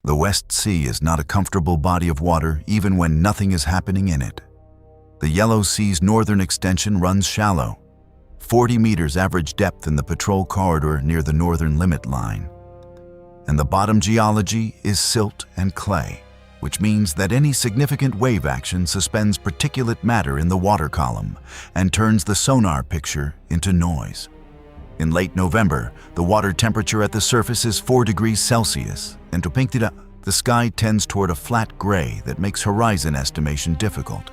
The West Sea is not a comfortable body of water even when nothing is happening in it. The Yellow Sea's northern extension runs shallow, 40 meters average depth in the patrol corridor near the northern limit line. And the bottom geology is silt and clay, which means that any significant wave action suspends particulate matter in the water column and turns the sonar picture into noise. In late November, the water temperature at the surface is 4 degrees Celsius, and to paint it up, the sky tends toward a flat gray that makes horizon estimation difficult.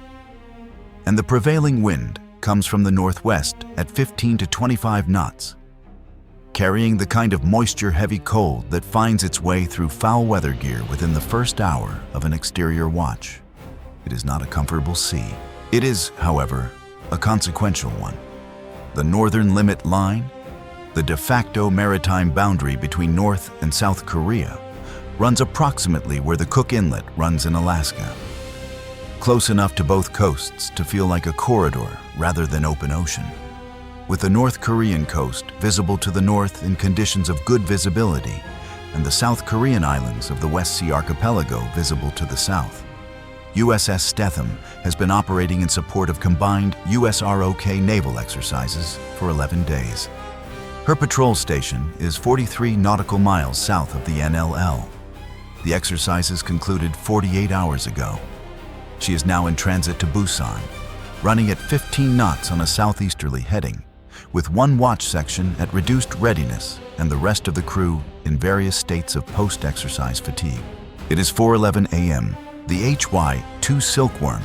And the prevailing wind comes from the northwest at 15 to 25 knots, carrying the kind of moisture-heavy cold that finds its way through foul weather gear within the first hour of an exterior watch. It is not a comfortable sea. It is, however, a consequential one. The northern limit line, the de facto maritime boundary between North and South Korea, runs approximately where the Cook Inlet runs in Alaska. Close enough to both coasts to feel like a corridor rather than open ocean, with the North Korean coast visible to the north in conditions of good visibility, and the South Korean islands of the West Sea Archipelago visible to the south. USS Stethem has been operating in support of combined USROK naval exercises for 11 days. Her patrol station is 43 nautical miles south of the NLL. The exercises concluded 48 hours ago. She is now in transit to Busan, running at 15 knots on a southeasterly heading, with one watch section at reduced readiness and the rest of the crew in various states of post-exercise fatigue. It is 4:11 a.m. The HY-2 Silkworm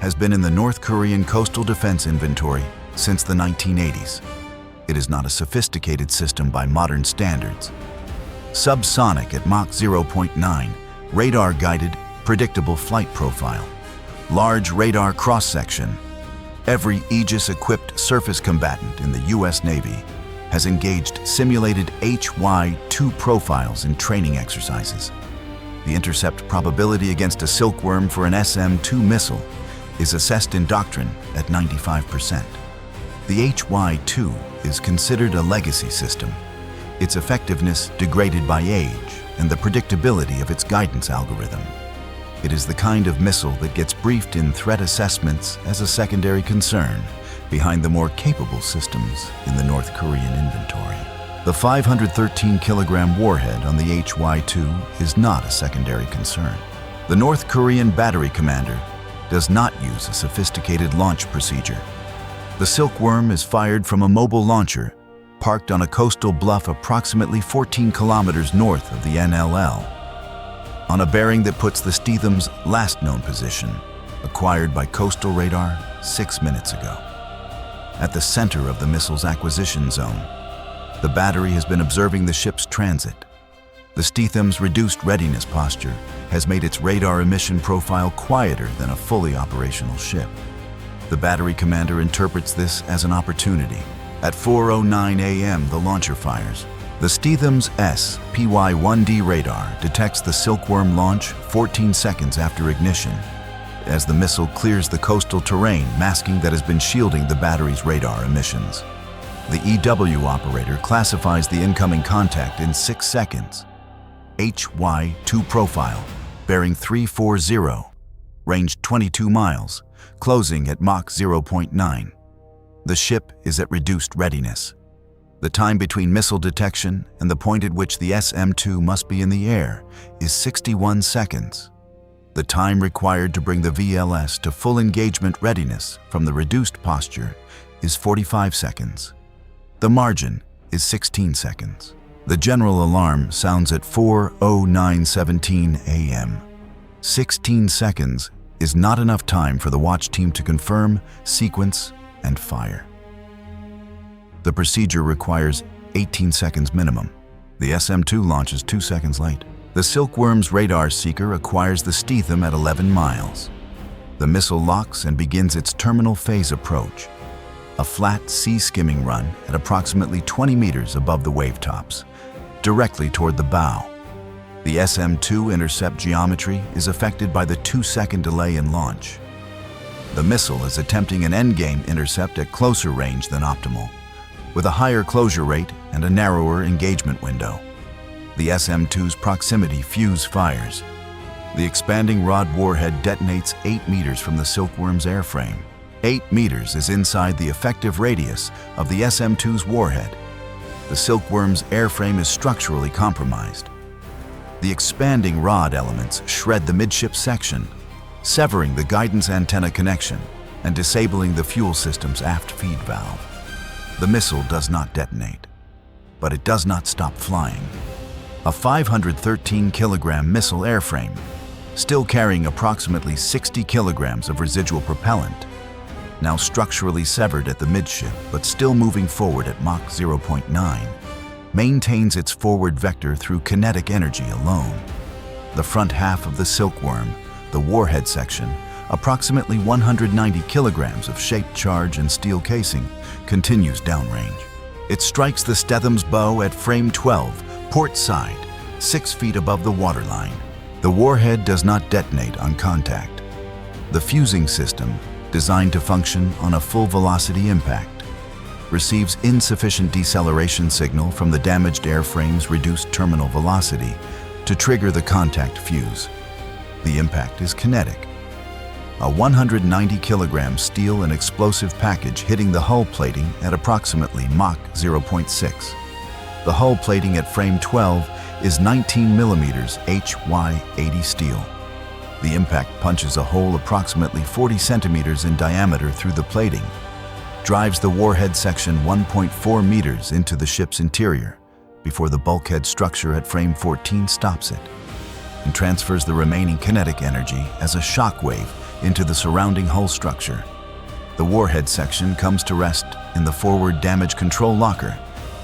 has been in the North Korean coastal defense inventory since the 1980s. It is not a sophisticated system by modern standards. Subsonic at Mach 0.9, radar-guided, predictable flight profile, large radar cross-section. Every Aegis-equipped surface combatant in the U.S. Navy has engaged simulated HY-2 profiles in training exercises. The intercept probability against a Silkworm for an SM-2 missile is assessed in doctrine at 95%. The HY-2 is considered a legacy system, its effectiveness degraded by age and the predictability of its guidance algorithm. It is the kind of missile that gets briefed in threat assessments as a secondary concern behind the more capable systems in the North Korean inventory. The 513-kilogram warhead on the HY-2 is not a secondary concern. The North Korean battery commander does not use a sophisticated launch procedure. The Silkworm is fired from a mobile launcher parked on a coastal bluff approximately 14 kilometers north of the NLL, on a bearing that puts the Stethem's last known position, acquired by coastal radar 6 minutes ago. At the center of the missile's acquisition zone, the battery has been observing the ship's transit. The Stethem's reduced readiness posture has made its radar emission profile quieter than a fully operational ship. The battery commander interprets this as an opportunity. At 4:09 a.m., the launcher fires. The Stethem's SPY-1D radar detects the Silkworm launch 14 seconds after ignition, as the missile clears the coastal terrain, masking that has been shielding the battery's radar emissions. The EW operator classifies the incoming contact in 6 seconds. HY-2 profile, bearing 340, range 22 miles, closing at Mach 0.9. The ship is at reduced readiness. The time between missile detection and the point at which the SM-2 must be in the air is 61 seconds. The time required to bring the VLS to full engagement readiness from the reduced posture is 45 seconds. The margin is 16 seconds. The general alarm sounds at 4:09:17 a.m. 16 seconds is not enough time for the watch team to confirm, sequence, and fire. The procedure requires 18 seconds minimum. The SM-2 launches 2 seconds late. The Silkworm's radar seeker acquires the Stethem at 11 miles. The missile locks and begins its terminal phase approach, a flat sea-skimming run at approximately 20 meters above the wavetops, directly toward the bow. The SM-2 intercept geometry is affected by the 2-second delay in launch. The missile is attempting an endgame intercept at closer range than optimal, with a higher closure rate and a narrower engagement window. The SM-2's proximity fuse fires. The expanding rod warhead detonates 8 meters from the Silkworm's airframe. 8 meters is inside the effective radius of the SM-2's warhead. The Silkworm's airframe is structurally compromised. The expanding rod elements shred the midship section, severing the guidance antenna connection and disabling the fuel system's aft feed valve. The missile does not detonate, but it does not stop flying. A 513-kilogram missile airframe, still carrying approximately 60 kilograms of residual propellant, now structurally severed at the midship but still moving forward at Mach 0.9, maintains its forward vector through kinetic energy alone. The front half of the Silkworm, the warhead section, approximately 190 kilograms of shaped charge and steel casing, continues downrange. It strikes the Stethem's bow at frame 12, port side, 6 feet above the waterline. The warhead does not detonate on contact. The fusing system, designed to function on a full velocity impact, receives insufficient deceleration signal from the damaged airframe's reduced terminal velocity to trigger the contact fuse. The impact is kinetic. A 190-kilogram steel and explosive package hitting the hull plating at approximately Mach 0.6. The hull plating at frame 12 is 19 millimeters HY-80 steel. The impact punches a hole approximately 40 centimeters in diameter through the plating, drives the warhead section 1.4 meters into the ship's interior before the bulkhead structure at frame 14 stops it, and transfers the remaining kinetic energy as a shock wave into the surrounding hull structure. The warhead section comes to rest in the forward damage control locker,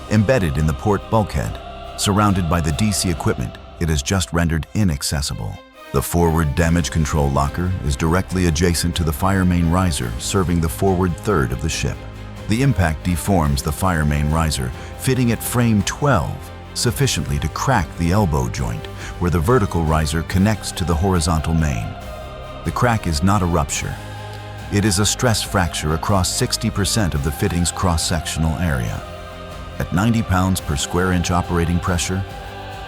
embedded in the port bulkhead. Surrounded by the DC equipment, it is just rendered inaccessible. The forward damage control locker is directly adjacent to the firemain riser, serving the forward third of the ship. The impact deforms the firemain riser, fitting at frame 12, sufficiently to crack the elbow joint, where the vertical riser connects to the horizontal main. The crack is not a rupture. It is a stress fracture across 60% of the fitting's cross-sectional area. At 90 pounds per square inch operating pressure,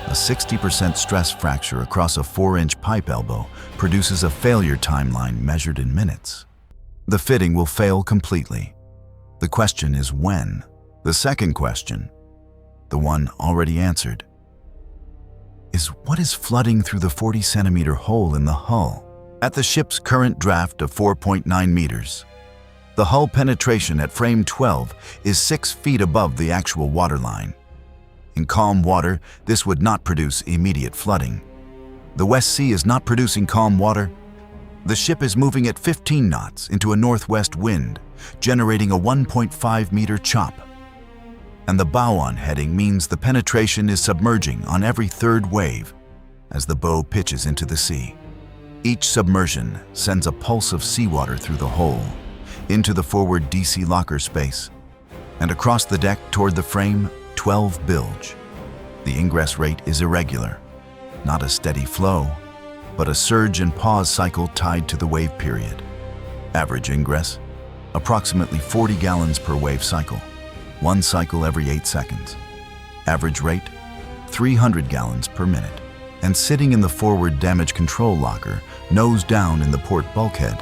a 60% stress fracture across a 4-inch pipe elbow produces a failure timeline measured in minutes. The fitting will fail completely. The question is when. The second question, the one already answered, is what is flooding through the 40-centimeter hole in the hull? At the ship's current draft of 4.9 meters, the hull penetration at frame 12 is 6 feet above the actual waterline. In calm water, this would not produce immediate flooding. The West Sea is not producing calm water. The ship is moving at 15 knots into a northwest wind, generating a 1.5-meter chop. And the bow-on heading means the penetration is submerging on every third wave as the bow pitches into the sea. Each submersion sends a pulse of seawater through the hole, into the forward DC locker space, and across the deck toward the frame 12 bilge. The ingress rate is irregular, not a steady flow, but a surge and pause cycle tied to the wave period. Average ingress, approximately 40 gallons per wave cycle, 1 cycle every 8 seconds. Average rate, 300 gallons per minute. And sitting in the forward damage control locker, nose down in the port bulkhead,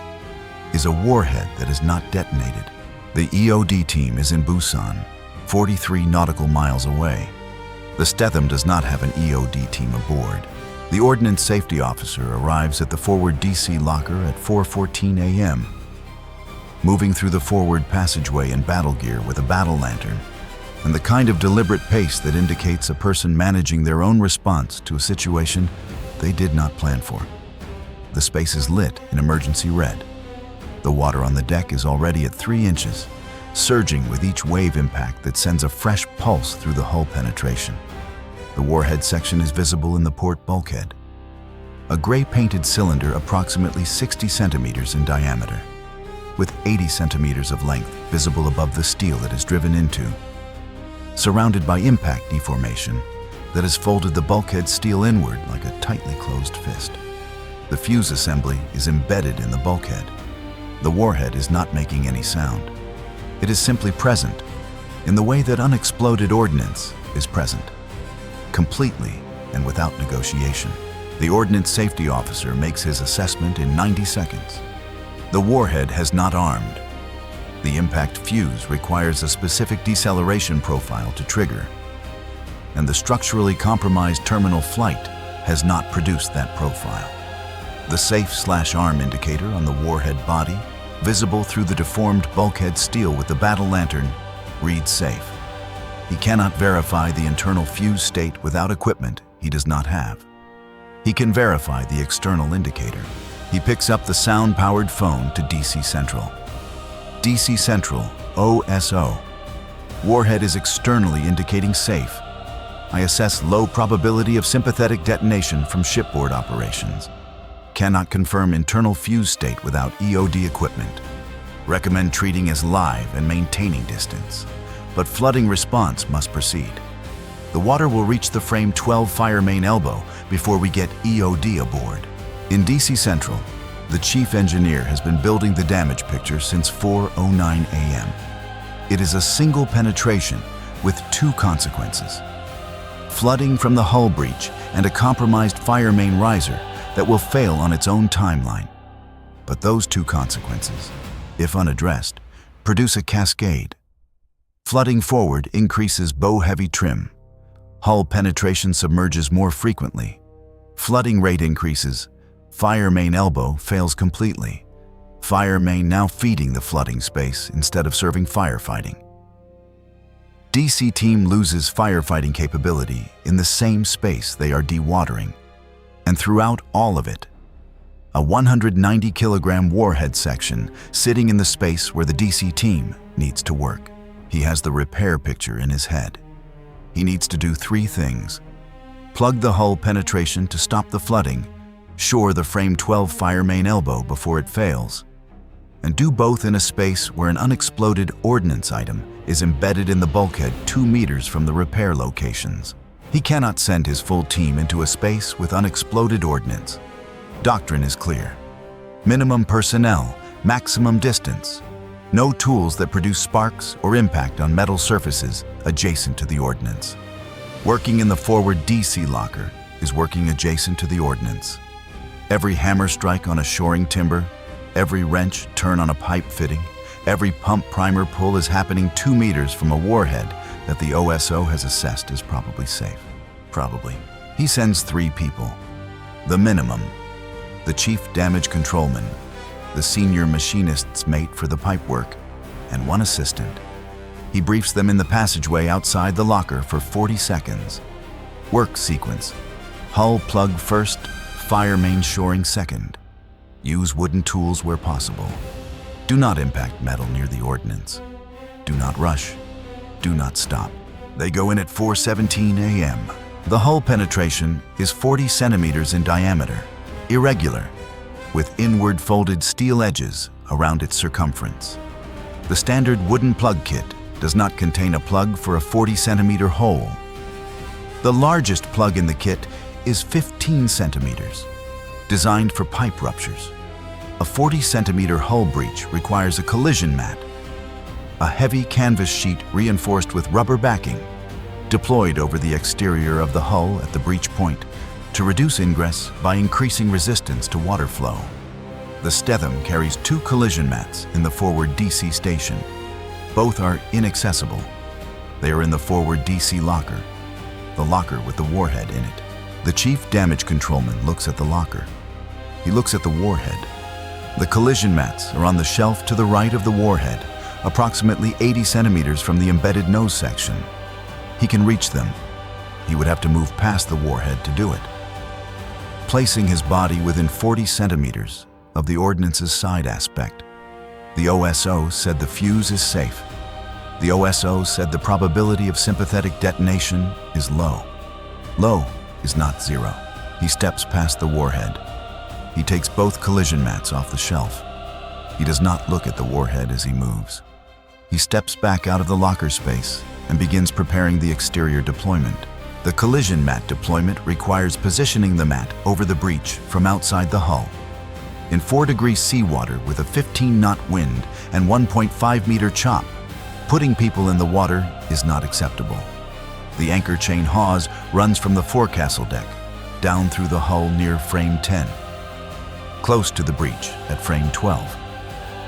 is a warhead that is not detonated. The EOD team is in Busan, 43 nautical miles away. The Stethem does not have an EOD team aboard. The ordnance safety officer arrives at the forward DC locker at 4:14 a.m., moving through the forward passageway in battle gear with a battle lantern, and the kind of deliberate pace that indicates a person managing their own response to a situation they did not plan for. The space is lit in emergency red. The water on the deck is already at 3 inches, surging with each wave impact that sends a fresh pulse through the hull penetration. The warhead section is visible in the port bulkhead, a gray-painted cylinder approximately 60 centimeters in diameter, with 80 centimeters of length visible above the steel it is driven into, surrounded by impact deformation that has folded the bulkhead steel inward like a tightly closed fist. The fuse assembly is embedded in the bulkhead. The warhead is not making any sound. It is simply present, in the way that unexploded ordnance is present, completely and without negotiation. The ordnance safety officer makes his assessment in 90 seconds. The warhead has not armed. The impact fuse requires a specific deceleration profile to trigger, and the structurally compromised terminal flight has not produced that profile. The safe/arm indicator on the warhead body, visible through the deformed bulkhead steel with the battle lantern, reads safe. He cannot verify the internal fuse state without equipment he does not have. He can verify the external indicator. He picks up the sound-powered phone to DC Central. DC Central, OSO. Warhead is externally indicating safe. I assess low probability of sympathetic detonation from shipboard operations. Cannot confirm internal fuse state without EOD equipment. Recommend treating as live and maintaining distance, but flooding response must proceed. The water will reach the frame 12 fire main elbow before we get EOD aboard. In DC Central, the chief engineer has been building the damage picture since 4:09 a.m. It is a single penetration with two consequences: flooding from the hull breach and a compromised fire main riser that will fail on its own timeline. But those two consequences, if unaddressed, produce a cascade. Flooding forward increases bow-heavy trim. Hull penetration submerges more frequently. Flooding rate increases. Fire main elbow fails completely. Fire main now feeding the flooding space instead of serving firefighting. DC team loses firefighting capability in the same space they are dewatering. And throughout all of it, a 190-kilogram warhead section sitting in the space where the DC team needs to work. He has the repair picture in his head. He needs to do three things: plug the hull penetration to stop the flooding, shore the frame 12 fire main elbow before it fails, and do both in a space where an unexploded ordnance item is embedded in the bulkhead 2 meters from the repair locations. He cannot send his full team into a space with unexploded ordnance. Doctrine is clear. Minimum personnel, maximum distance. No tools that produce sparks or impact on metal surfaces adjacent to the ordnance. Working in the forward DC locker is working adjacent to the ordnance. Every hammer strike on a shoring timber, every wrench turn on a pipe fitting, every pump primer pull is happening 2 meters from a warhead that the OSO has assessed as probably safe. Probably. He sends 3 people. The minimum: the chief damage controlman, the senior machinist's mate for the pipe work, and 1 assistant. He briefs them in the passageway outside the locker for 40 seconds. Work sequence: hull plug first, fire main shoring second. Use wooden tools where possible. Do not impact metal near the ordnance. Do not rush. Do not stop. They go in at 4:17 a.m. The hull penetration is 40 centimeters in diameter, irregular, with inward folded steel edges around its circumference. The standard wooden plug kit does not contain a plug for a 40-centimeter hole. The largest plug in the kit is 15 centimeters, designed for pipe ruptures. A 40-centimeter hull breach requires a collision mat, a heavy canvas sheet reinforced with rubber backing, deployed over the exterior of the hull at the breach point to reduce ingress by increasing resistance to water flow. The Stethem carries 2 collision mats in the forward DC station. Both are inaccessible. They are in the forward DC locker, the locker with the warhead in it. The chief damage controlman looks at the locker. He looks at the warhead. The collision mats are on the shelf to the right of the warhead, approximately 80 centimeters from the embedded nose section. He can reach them. He would have to move past the warhead to do it. Placing his body within 40 centimeters of the ordnance's side aspect, the OSO said the fuse is safe. The OSO said the probability of sympathetic detonation is low. Low is not 0. He steps past the warhead. He takes both collision mats off the shelf. He does not look at the warhead as he moves. He steps back out of the locker space and begins preparing the exterior deployment. The collision mat deployment requires positioning the mat over the breach from outside the hull. In 4 degrees seawater with a 15-knot wind and 1.5-meter chop, putting people in the water is not acceptable. The anchor chain hawse runs from the forecastle deck, down through the hull near frame 10, close to the breach at frame 12.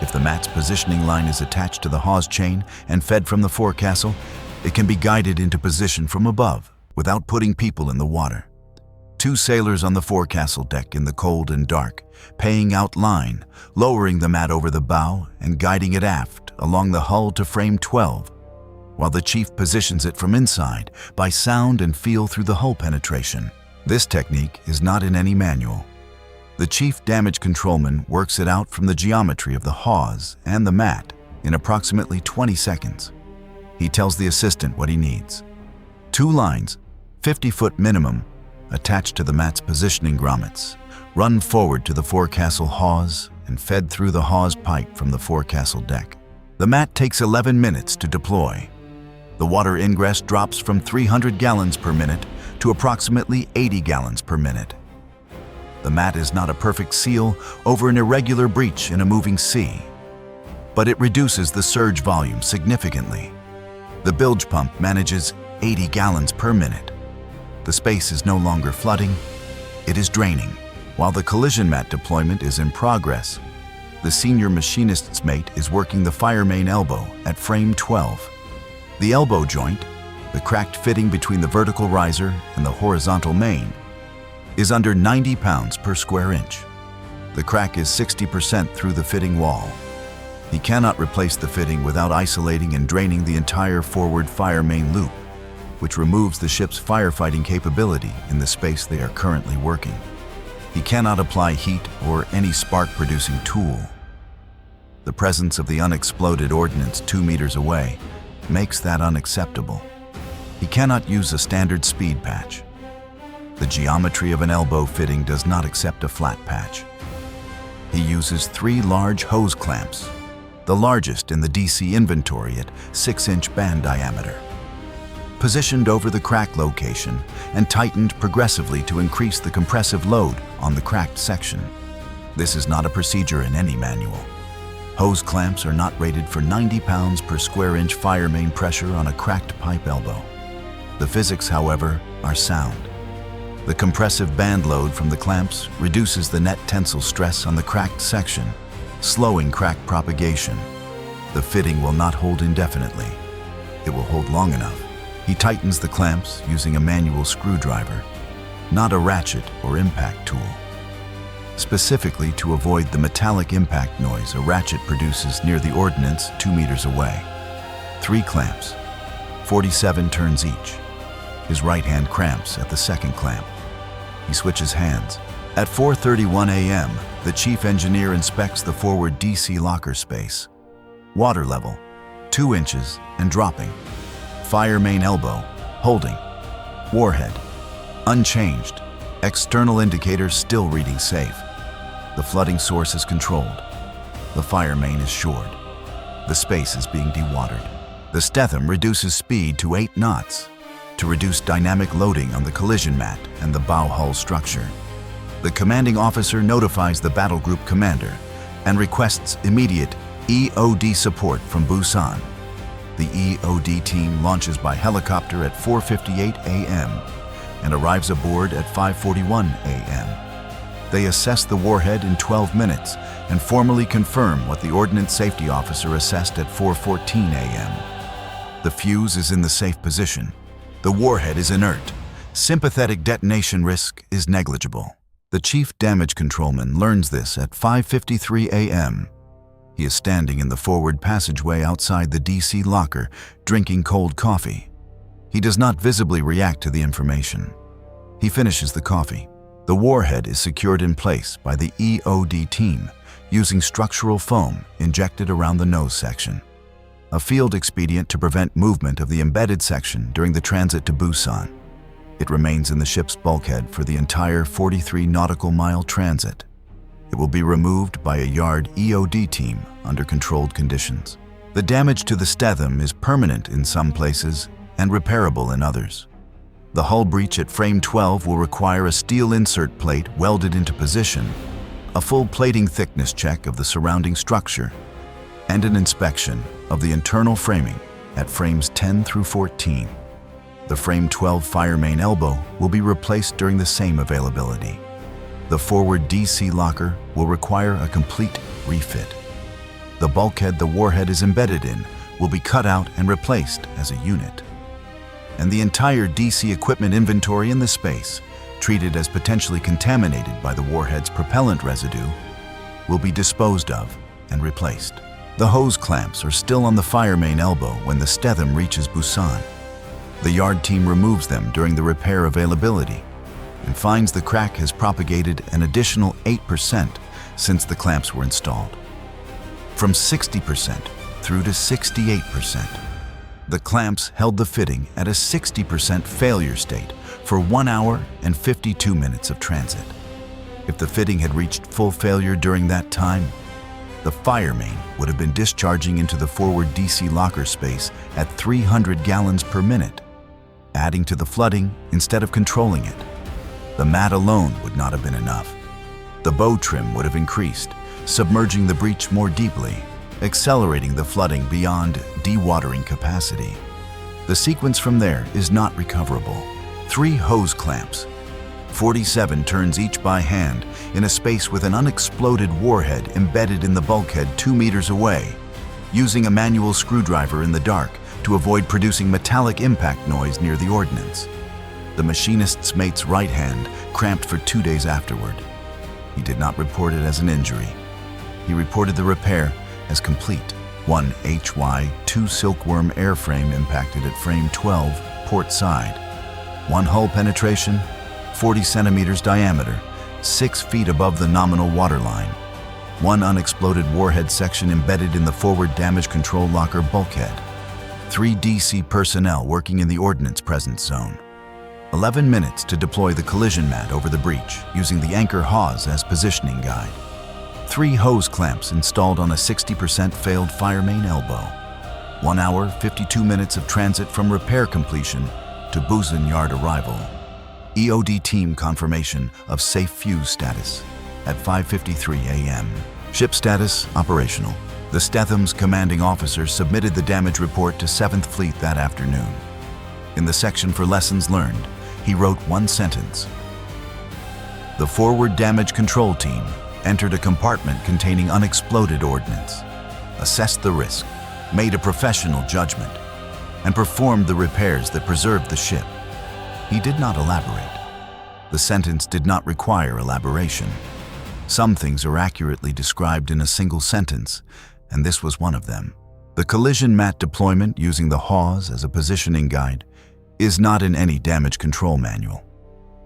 If the mat's positioning line is attached to the hawse chain and fed from the forecastle, it can be guided into position from above without putting people in the water. 2 sailors on the forecastle deck in the cold and dark, paying out line, lowering the mat over the bow and guiding it aft along the hull to frame 12, while the chief positions it from inside by sound and feel through the hull penetration. This technique is not in any manual. The chief damage controlman works it out from the geometry of the hawse and the mat in approximately 20 seconds. He tells the assistant what he needs. 2 lines, 50-foot minimum, attached to the mat's positioning grommets, run forward to the forecastle hawse and fed through the hawse pipe from the forecastle deck. The mat takes 11 minutes to deploy. The water ingress drops from 300 gallons per minute to approximately 80 gallons per minute. The mat is not a perfect seal over an irregular breach in a moving sea, but it reduces the surge volume significantly. The bilge pump manages 80 gallons per minute. The space is no longer flooding, it is draining. While the collision mat deployment is in progress, the senior machinist's mate is working the firemain elbow at frame 12. The elbow joint, the cracked fitting between the vertical riser and the horizontal main, is under 90 pounds per square inch. The crack is 60% through the fitting wall. He cannot replace the fitting without isolating and draining the entire forward firemain loop, which removes the ship's firefighting capability in the space they are currently working. He cannot apply heat or any spark-producing tool. The presence of the unexploded ordnance 2 meters away makes that unacceptable. He cannot use a standard speed patch. The geometry of an elbow fitting does not accept a flat patch. He uses 3 large hose clamps, the largest in the DC inventory at 6-inch band diameter, positioned over the crack location and tightened progressively to increase the compressive load on the cracked section. This is not a procedure in any manual. Hose clamps are not rated for 90 pounds per square inch firemain pressure on a cracked pipe elbow. The physics, however, are sound. The compressive band load from the clamps reduces the net tensile stress on the cracked section, slowing crack propagation. The fitting will not hold indefinitely. It will hold long enough. He tightens the clamps using a manual screwdriver, not a ratchet or impact tool. Specifically to avoid the metallic impact noise a ratchet produces near the ordnance 2 meters away. 3 clamps, 47 turns each. His right hand cramps at the second clamp. He switches hands. At 4:31 a.m., the chief engineer inspects the forward DC locker space. Water level, 2 inches and dropping. Firemain elbow, holding. Warhead, unchanged. External indicators still reading safe. The flooding source is controlled. The firemain is shored. The space is being dewatered. The Stethem reduces speed to 8 knots to reduce dynamic loading on the collision mat and the bow hull structure. The commanding officer notifies the battle group commander and requests immediate EOD support from Busan. The EOD team launches by helicopter at 4:58 a.m. and arrives aboard at 5:41 a.m. They assess the warhead in 12 minutes and formally confirm what the ordnance safety officer assessed at 4:14 a.m. The fuse is in the safe position. The warhead is inert. Sympathetic detonation risk is negligible. The chief damage controlman learns this at 5:53 a.m. He is standing in the forward passageway outside the DC locker, drinking cold coffee. He does not visibly react to the information. He finishes the coffee. The warhead is secured in place by the EOD team using structural foam injected around the nose section, a field expedient to prevent movement of the embedded section during the transit to Busan. It remains in the ship's bulkhead for the entire 43 nautical mile transit. It will be removed by a yard EOD team under controlled conditions. The damage to the Stethem is permanent in some places and repairable in others. The hull breach at frame 12 will require a steel insert plate welded into position, a full plating thickness check of the surrounding structure, and an inspection of the internal framing at frames 10 through 14. The frame 12 firemain elbow will be replaced during the same availability. The forward DC locker will require a complete refit. The bulkhead the warhead is embedded in will be cut out and replaced as a unit. And the entire DC equipment inventory in the space, treated as potentially contaminated by the warhead's propellant residue, will be disposed of and replaced. The hose clamps are still on the firemain elbow when the Stethem reaches Busan. The yard team removes them during the repair availability and finds the crack has propagated an additional 8% since the clamps were installed. From 60% through to 68%. The clamps held the fitting at a 60% failure state for 1 hour and 52 minutes of transit. If the fitting had reached full failure during that time, the firemain would have been discharging into the forward DC locker space at 300 gallons per minute, adding to the flooding instead of controlling it. The mat alone would not have been enough. The bow trim would have increased, submerging the breach more deeply, accelerating the flooding beyond dewatering capacity. The sequence from there is not recoverable. 3 hose clamps, 47 turns each by hand, in a space with an unexploded warhead embedded in the bulkhead 2 meters away, using a manual screwdriver in the dark to avoid producing metallic impact noise near the ordnance. The machinist's mate's right hand cramped for 2 days afterward. He did not report it as an injury. He reported the repair as complete. 1 HY-2 Silkworm airframe impacted at frame 12, port side. 1 hull penetration, 40 centimeters diameter, 6 feet above the nominal waterline. 1 unexploded warhead section embedded in the forward damage control locker bulkhead. 3 DC personnel working in the ordnance presence zone. 11 minutes to deploy the collision mat over the breach using the anchor hawse as positioning guide. 3 hose clamps installed on a 60% failed firemain elbow. 1 hour, 52 minutes of transit from repair completion to Busan yard arrival. EOD team confirmation of safe fuse status at 5:53 a.m. Ship status operational. The Stethem's commanding officer submitted the damage report to 7th Fleet that afternoon. In the section for lessons learned, he wrote 1 sentence. The forward damage control team entered a compartment containing unexploded ordnance, assessed the risk, made a professional judgment, and performed the repairs that preserved the ship. He did not elaborate. The sentence did not require elaboration. Some things are accurately described in a single sentence, and this was one of them. The collision mat deployment using the hawse as a positioning guide is not in any damage control manual.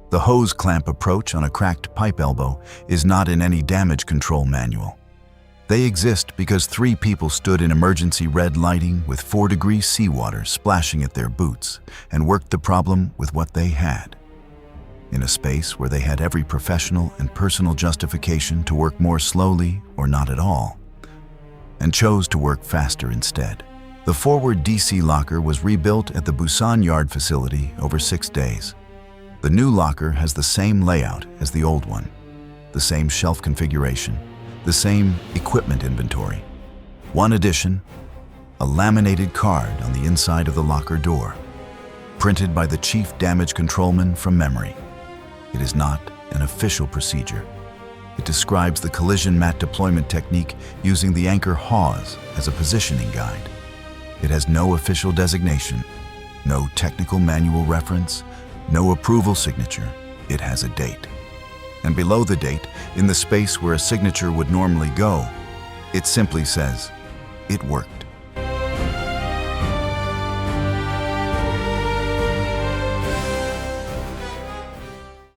The hose clamp approach on a cracked pipe elbow is not in any damage control manual. They exist because 3 people stood in emergency red lighting with 4 degrees seawater splashing at their boots and worked the problem with what they had. In a space where they had every professional and personal justification to work more slowly or not at all, and chose to work faster instead. The forward DC locker was rebuilt at the Busan yard facility over 6 days. The new locker has the same layout as the old one, the same shelf configuration, the same equipment inventory. One addition, a laminated card on the inside of the locker door, printed by the chief damage controlman from memory. It is not an official procedure. It describes the collision mat deployment technique using the anchor hawse as a positioning guide. It has no official designation, no technical manual reference, no approval signature. It has a date. And below the date, in the space where a signature would normally go, it simply says, "It worked."